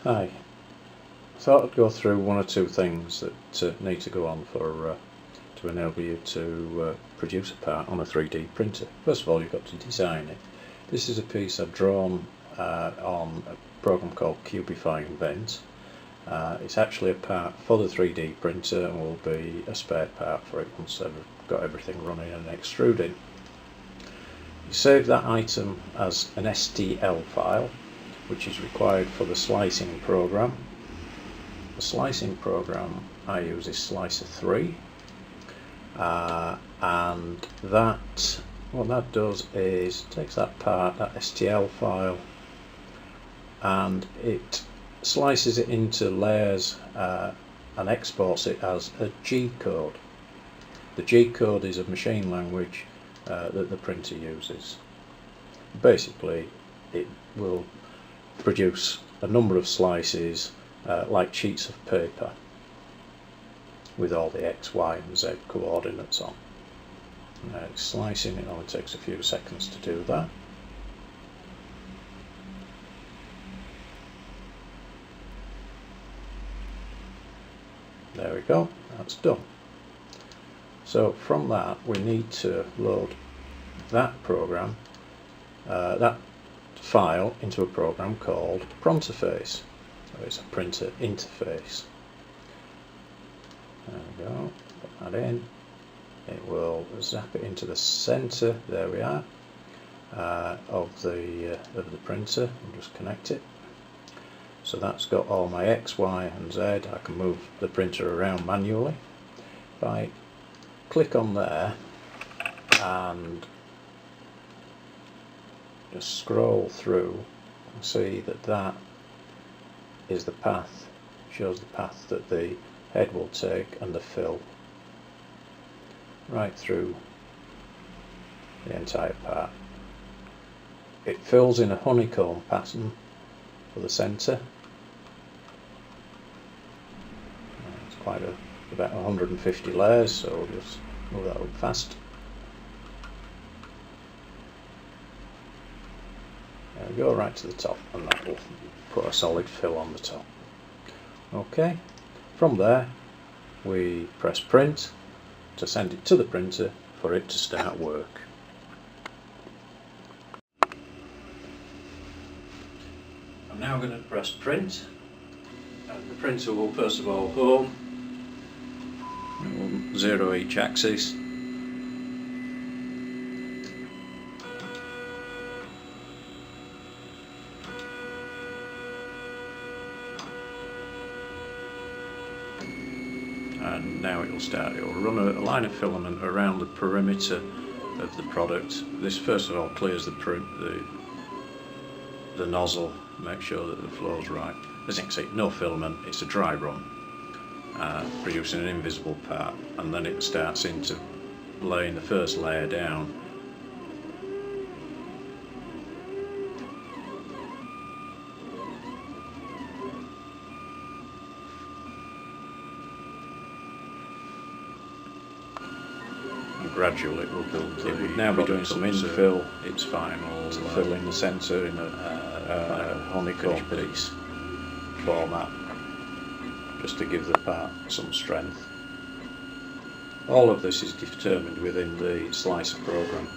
Hi. I thought I'd go through one or two things that need to go on for to enable you to produce a part on a 3D printer. First of all, you've got to design it. This is a piece I've drawn on a program called Cubify Invent. It's actually a part for the 3D printer and will be a spare part for it once I've got everything running and extruding. You save that item as an STL file, which is required for the slicing program. The slicing program I use is Slicr3, and what that does is takes that part, that STL file, and it slices it into layers and exports it as a G code. The G code is a machine language that the printer uses. Basically, it will produce a number of slices like sheets of paper with all the X, Y and Z coordinates on. Slicing, it only takes a few seconds to do that. There we go, that's done. So from that we need to load that program, that file, into a program called Pronterface. So it's a printer interface. There we go, put that in. It will zap it into the center, there we are, of the printer, and just connect it. So that's got all my X, Y and Z. I can move the printer around manually. If I click on there and just scroll through and see that that is the path, shows the path that the head will take and the fill right through the entire part. It fills in a honeycomb pattern for the centre. It's quite about 150 layers, so we'll just move that up fast. There we go, right to the top, and that will put a solid fill on the top. Okay, from there we press print to send it to the printer for it to start work. I'm now going to press print, and the printer will first of all home, it will zero each axis, and now it will start. It will run a line of filament around the perimeter of the product. This first of all clears the nozzle, make sure that the flow is right. As you can see, no filament, it's a dry run, producing an invisible part, and then it starts into laying the first layer down. Gradually it will build. It would now be doing some infill, its final to fill in the centre in a honeycomb piece format, just to give the part some strength. All of this is determined within the slicer program.